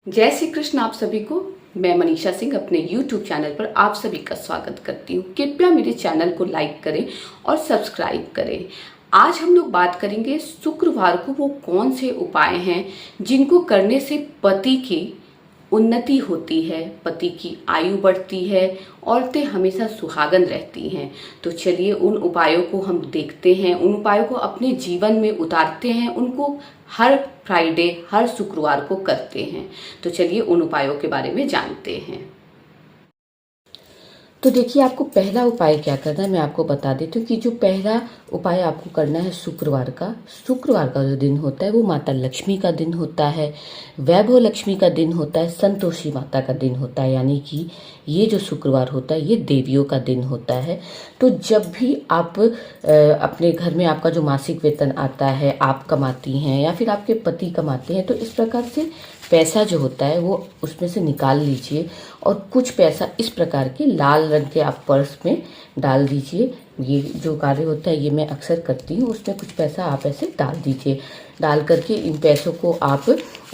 जय श्री कृष्ण। आप सभी को मैं मनीषा सिंह अपने YouTube चैनल पर आप सभी का स्वागत करती हूँ। कृपया मेरे चैनल को लाइक करें और सब्सक्राइब करें। आज हम लोग बात करेंगे शुक्रवार को वो कौन से उपाय हैं जिनको करने से पति की उन्नति होती है, पति की आयु बढ़ती है, औरतें हमेशा सुहागन रहती हैं। तो चलिए उन उपायों को हम देखते हैं, उन उपायों को अपने जीवन में उतारते हैं, उनको हर फ्राइडे हर शुक्रवार को करते हैं। तो चलिए उन उपायों के बारे में जानते हैं। तो देखिए, आपको पहला उपाय क्या करना है मैं आपको बता देती हूँ कि जो पहला उपाय आपको करना है शुक्रवार का जो दिन होता है वो माता लक्ष्मी का दिन होता है, वैभव लक्ष्मी का दिन होता है, संतोषी माता का दिन होता है। यानी कि ये जो शुक्रवार होता है ये देवियों का दिन होता है। तो जब भी आप अपने घर में आपका जो मासिक वेतन आता है, आप कमाती हैं या फिर आपके पति कमाते हैं, तो इस प्रकार से पैसा जो होता है वो उसमें से निकाल लीजिए और कुछ पैसा इस प्रकार के लाल रंग के आप पर्स में डाल दीजिए। ये जो कार्य होता है ये मैं अक्सर करती हूँ। उसमें कुछ पैसा आप ऐसे डाल दीजिए। डाल करके इन पैसों को आप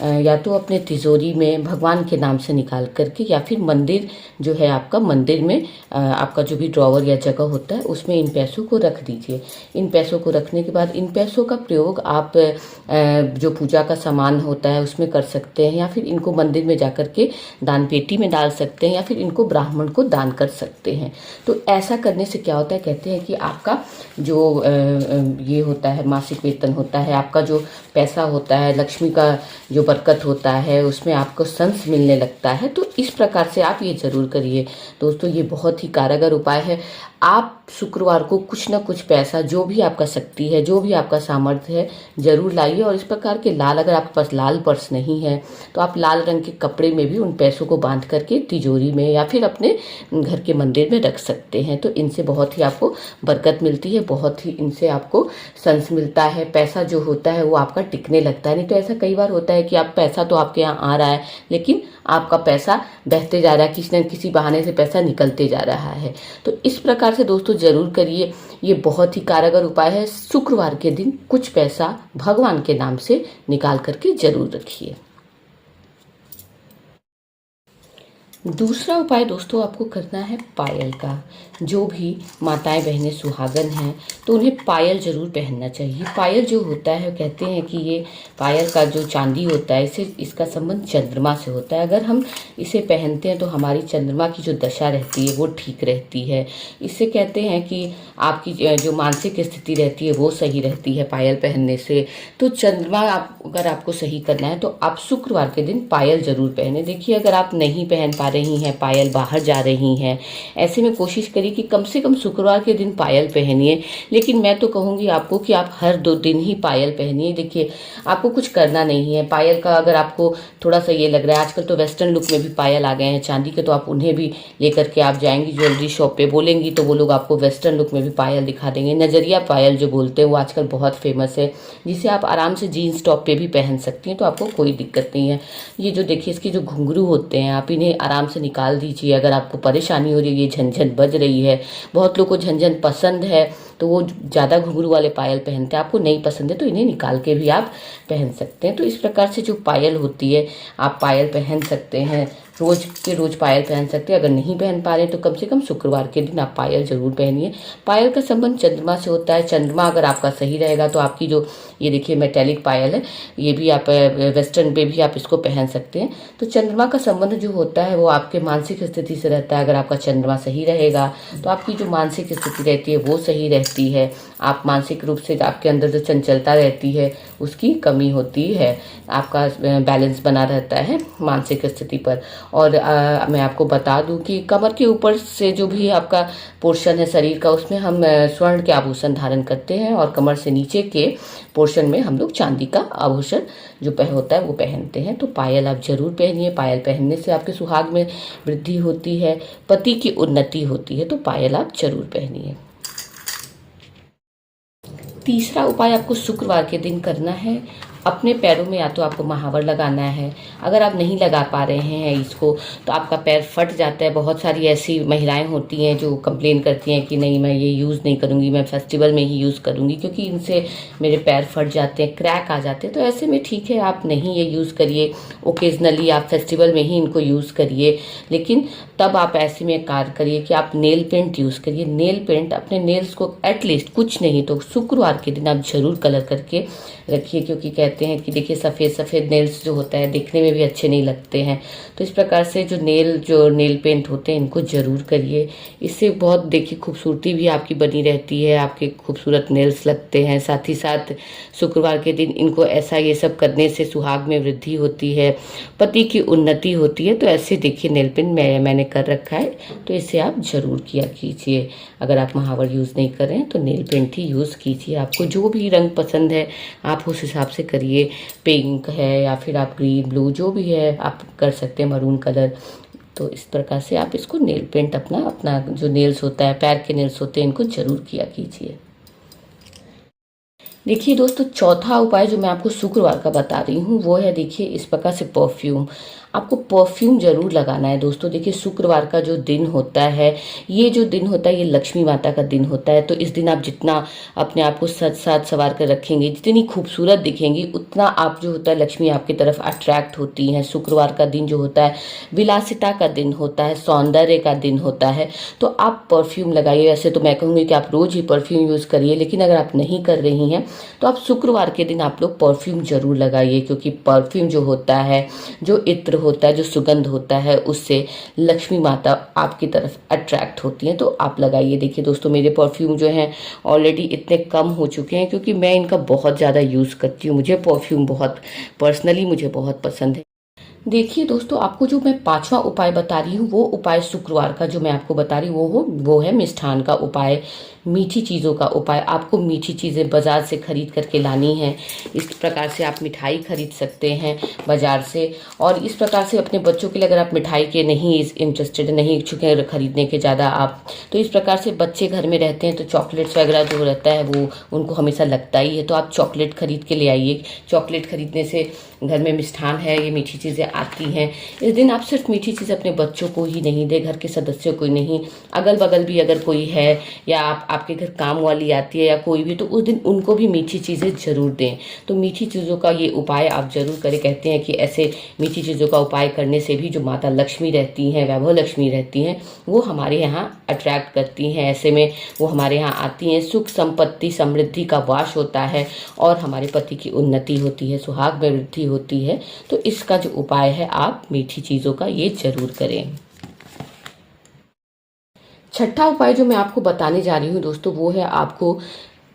या तो अपने तिजोरी में भगवान के नाम से निकाल करके या फिर मंदिर जो है आपका, मंदिर में आपका जो भी ड्रॉवर या जगह होता है उसमें इन पैसों को रख दीजिए। इन पैसों को रखने के बाद इन पैसों का प्रयोग आप जो पूजा का सामान होता है उसमें कर सकते हैं, या फिर इनको मंदिर में जाकर के दान पेटी में डाल सकते हैं, या फिर इनको ब्राह्मण को दान कर सकते हैं। तो ऐसा करने से क्या होता है, कहते हैं कि आपका जो ये होता है मासिक वेतन होता है, आपका जो पैसा होता है, लक्ष्मी का जो बरकत होता है, उसमें आपको संस मिलने लगता है। तो इस प्रकार से आप ये जरूर करिए दोस्तों। ये बहुत ही कारगर उपाय है। आप शुक्रवार को कुछ ना कुछ पैसा, जो भी आपका शक्ति है, जो भी आपका सामर्थ्य है, जरूर लाइए। और इस प्रकार के लाल, अगर आपके पास लाल पर्स नहीं है तो आप लाल रंग के कपड़े में भी उन पैसों को बांध करके तिजोरी में या फिर अपने घर के मंदिर में रख सकते हैं। तो इनसे बहुत ही आपको बरकत मिलती है, बहुत ही इनसे आपको संस मिलता है। पैसा जो होता है वो आपका टिकने लगता है। नहीं तो ऐसा कई बार होता है कि आप पैसा तो आपके यहाँ आ रहा है लेकिन आपका पैसा बहते जा रहा है, किसी न किसी बहाने से पैसा निकलते जा रहा है। तो इस प्रकार से दोस्तों जरूर करिए। ये बहुत ही कारगर उपाय है। शुक्रवार के दिन कुछ पैसा भगवान के नाम से निकाल करके जरूर रखिए। दूसरा उपाय दोस्तों आपको करना है पायल का। जो भी माताएं बहनें सुहागन हैं तो उन्हें पायल जरूर पहनना चाहिए। पायल जो होता है, कहते हैं कि ये पायल का जो चांदी होता है इसका संबंध चंद्रमा से होता है। अगर हम इसे पहनते हैं तो हमारी चंद्रमा की जो दशा रहती है वो ठीक रहती है। इससे कहते हैं कि आपकी जो मानसिक स्थिति रहती है वो सही रहती है पायल पहनने से। तो चंद्रमा अगर आपको सही करना है तो आप शुक्रवार के दिन पायल जरूर पहने। देखिए, अगर आप नहीं पहन पा रही हैं पायल, बाहर जा रही हैं, ऐसे में कोशिश करिए कि कम से कम शुक्रवार के दिन पायल पहनिए। लेकिन मैं तो कहूँगी आपको कि आप हर 2 दिन ही पायल पहनिए। देखिए, आपको कुछ करना नहीं है। पायल का अगर आपको थोड़ा सा ये लग रहा है, आजकल तो वेस्टर्न लुक में भी पायल आ गए हैं चांदी के, तो आप उन्हें भी लेकर के आप जाएंगी ज्वेलरी शॉप पे, बोलेंगी तो वो लोग आपको वेस्टर्न लुक में भी पायल दिखा देंगे। नजरिया पायल जो बोलते हैं वो आजकल बहुत फेमस है, जिसे आप आराम से जीन्स टॉप पे भी पहन सकती हैं। तो आपको कोई दिक्कत नहीं है। ये जो देखिए इसके जो घुंघरू होते हैं, आप इन्हें आराम से निकाल दीजिए। अगर आपको परेशानी हो रही है, ये झनझन बज रही है, बहुत लोग को झनझन पसंद है तो वो ज़्यादा घुंघरू वाले पायल पहनते हैं, आपको नहीं पसंद है तो इन्हें निकाल के भी आप पहन सकते हैं। तो इस प्रकार से जो पायल होती है आप पायल पहन सकते हैं, रोज के रोज पायल पहन सकते हैं। अगर नहीं पहन पा रहे तो कम से कम शुक्रवार के दिन आप पायल जरूर पहनिए। पायल का संबंध चंद्रमा से होता है। चंद्रमा अगर आपका सही रहेगा तो आपकी जो ये देखिए मेटेलिक पायल है, ये भी आप वेस्टर्न पे भी आप इसको पहन सकते हैं। तो चंद्रमा का संबंध जो होता है वो आपके मानसिक स्थिति से रहता है। अगर आपका चंद्रमा सही रहेगा तो आपकी जो मानसिक स्थिति रहती है वो सही रहती है। आप मानसिक रूप से आपके अंदर जो चंचलता रहती है उसकी कमी होती है, आपका बैलेंस बना रहता है मानसिक स्थिति पर। और मैं आपको बता दूं कि कमर के ऊपर से जो भी आपका पोर्शन है शरीर का, उसमें हम स्वर्ण के आभूषण धारण करते हैं, और कमर से नीचे के पोर्शन में हम लोग चांदी का आभूषण जो होता है वो पहनते हैं। तो पायल आप जरूर पहनिए। पायल पहनने से आपके सुहाग में वृद्धि होती है, पति की उन्नति होती है। तो पायल आप जरूर पहनिए। तीसरा उपाय आपको शुक्रवार के दिन करना है। अपने पैरों में या तो आपको महावर लगाना है। अगर आप नहीं लगा पा रहे हैं इसको तो आपका पैर फट जाता है। बहुत सारी ऐसी महिलाएं होती हैं जो कंप्लेन करती हैं कि नहीं, मैं ये यूज़ नहीं करूँगी, मैं फेस्टिवल में ही यूज़ करूँगी क्योंकि इनसे मेरे पैर फट जाते हैं, क्रैक आ जाते हैं। तो ऐसे में ठीक है, आप नहीं ये यूज़ करिए, ओकेजनली आप फेस्टिवल में ही इनको यूज़ करिए। लेकिन तब आप ऐसे में कार्य करिए कि आप नेल पेंट यूज़ करिए। नेल पेंट अपने नेल्स को एटलीस्ट कुछ नहीं तो शुक्रवार के दिन आप ज़रूर कलर करके रखिए, क्योंकि कहते हैं कि देखिए सफ़ेद सफ़ेद नेल्स जो होता है दिखने में भी अच्छे नहीं लगते हैं। तो इस प्रकार से जो नेल पेंट होते हैं इनको ज़रूर करिए। इससे बहुत देखिए खूबसूरती भी आपकी बनी रहती है, आपके खूबसूरत नेल्स लगते हैं। साथ ही साथ शुक्रवार के दिन इनको ऐसा ये सब करने से सुहाग में वृद्धि होती है, पति की उन्नति होती है। तो ऐसे देखिए नेल पेंट मैंने कर रखा है, तो इसे आप ज़रूर किया कीजिए। अगर आप महावर यूज़ नहीं कर रहे हैं तो नेल पेंट ही यूज़ कीजिए। आपको जो भी रंग पसंद है आप उस हिसाब से करिए। पिंक है या फिर आप ग्रीन, ब्लू, जो भी है आप कर सकते हैं, मरून कलर। तो इस प्रकार से आप इसको नेल पेंट अपना जो नेल्स होता है, पैर के नेल्स होते हैं, इनको ज़रूर किया कीजिए। देखिए दोस्तों, चौथा उपाय जो मैं आपको शुक्रवार का बता रही हूँ वो है, देखिए इस प्रकार से परफ्यूम। आपको परफ्यूम जरूर लगाना है दोस्तों। देखिए शुक्रवार का जो दिन होता है, ये जो दिन होता है ये लक्ष्मी माता का दिन होता है। तो इस दिन आप जितना अपने आप को सज साज सवार कर रखेंगे, जितनी खूबसूरत दिखेंगी, उतना आप जो होता है लक्ष्मी आपकी तरफ अट्रैक्ट होती हैं। शुक्रवार का दिन जो होता है विलासिता का दिन होता है, सौंदर्य का दिन होता है। तो आप परफ्यूम लगाइए। वैसे तो मैं कहूँगी कि आप रोज़ ही परफ्यूम यूज़ करिए, लेकिन अगर आप नहीं कर रही हैं तो आप शुक्रवार के दिन आप लोग परफ्यूम जरूर लगाइए, क्योंकि परफ्यूम जो होता है, जो इत्र होता है, जो सुगंध होता है, उससे लक्ष्मी माता आपकी तरफ अट्रैक्ट होती हैं। तो आप लगाइए। देखिए दोस्तों, मेरे परफ्यूम जो हैं ऑलरेडी इतने कम हो चुके हैं क्योंकि मैं इनका बहुत ज़्यादा यूज़ करती हूँ। मुझे परफ्यूम पर्सनली मुझे बहुत पसंद है। देखिए दोस्तों, आपको जो मैं पांचवा उपाय बता रही हूँ वो उपाय शुक्रवार का जो मैं आपको बता रही हूँ वो है मिष्ठान का उपाय, मीठी चीज़ों का उपाय। आपको मीठी चीज़ें बाज़ार से खरीद करके लानी है। इस प्रकार से आप मिठाई खरीद सकते हैं बाज़ार से। और इस प्रकार से अपने बच्चों के लिए अगर आप मिठाई के नहीं इंटरेस्टेड, नहीं इच्छुक हैं खरीदने के ज़्यादा आप, तो इस प्रकार से बच्चे घर में रहते हैं तो चॉकलेट्स वगैरह जो रहता है वो उनको हमेशा लगता ही है। तो आप चॉकलेट खरीद के ले आइए। चॉकलेट खरीदने से घर में मिष्ठान है, ये मीठी चीज़ें आती हैं। इस दिन आप सिर्फ मीठी चीज़ अपने बच्चों को ही नहीं दें, घर के सदस्यों को नहीं, अगल बगल भी अगर कोई है या आपके घर काम वाली आती है या कोई भी, तो उस दिन उनको भी मीठी चीज़ें ज़रूर दें। तो मीठी चीज़ों का ये उपाय आप ज़रूर करें। कहते हैं कि ऐसे मीठी चीज़ों का उपाय करने से भी जो माता लक्ष्मी रहती हैं, वैभव लक्ष्मी रहती हैं, वो हमारे यहाँ अट्रैक्ट करती हैं। ऐसे में वो हमारे यहाँ आती हैं, सुख संपत्ति समृद्धि का वास होता है और हमारे पति की उन्नति होती है, सुहाग में वृद्धि होती है। तो इसका जो उपाय है आप मीठी चीज़ों का ये जरूर करें। छठा उपाय जो मैं आपको बताने जा रही हूँ दोस्तों वो है, आपको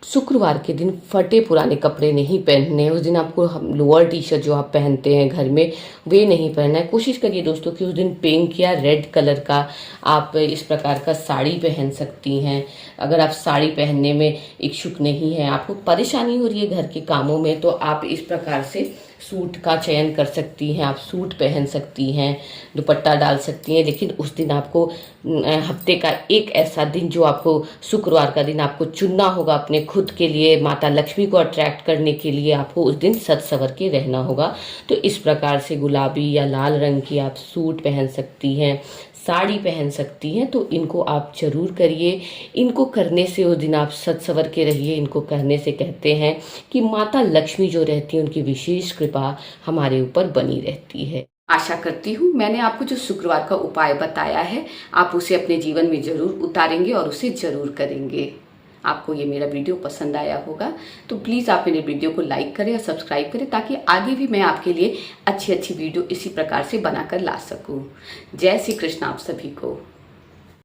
शुक्रवार के दिन फटे पुराने कपड़े नहीं पहनने हैं। उस दिन आपको लोअर टी शर्ट जो आप पहनते हैं घर में वे नहीं पहनना है। कोशिश करिए दोस्तों कि उस दिन पिंक या रेड कलर का आप इस प्रकार का साड़ी पहन सकती हैं। अगर आप साड़ी पहनने में इच्छुक नहीं हैं, आपको परेशानी हो रही है घर के कामों में, तो आप इस प्रकार से सूट का चयन कर सकती हैं। आप सूट पहन सकती हैं, दुपट्टा डाल सकती हैं। लेकिन उस दिन आपको हफ्ते का एक ऐसा दिन जो आपको शुक्रवार का दिन आपको चुनना होगा अपने खुद के लिए, माता लक्ष्मी को अट्रैक्ट करने के लिए आपको उस दिन सज सवर के रहना होगा। तो इस प्रकार से गुलाबी या लाल रंग की आप सूट पहन सकती हैं, साड़ी पहन सकती हैं। तो इनको आप जरूर करिए। इनको करने से उस दिन आप सज सवर के रहिए। इनको करने से कहते हैं कि माता लक्ष्मी जो रहती है उनकी विशेष कृपा हमारे ऊपर बनी रहती है। आशा करती हूँ मैंने आपको जो शुक्रवार का उपाय बताया है आप उसे अपने जीवन में जरूर उतारेंगे और उसे जरूर करेंगे। आपको ये मेरा वीडियो पसंद आया होगा तो प्लीज़ आप मेरे वीडियो को लाइक करें और सब्सक्राइब करें, ताकि आगे भी मैं आपके लिए अच्छी अच्छी वीडियो इसी प्रकार से बनाकर ला सकूं। जय श्री कृष्ण आप सभी को।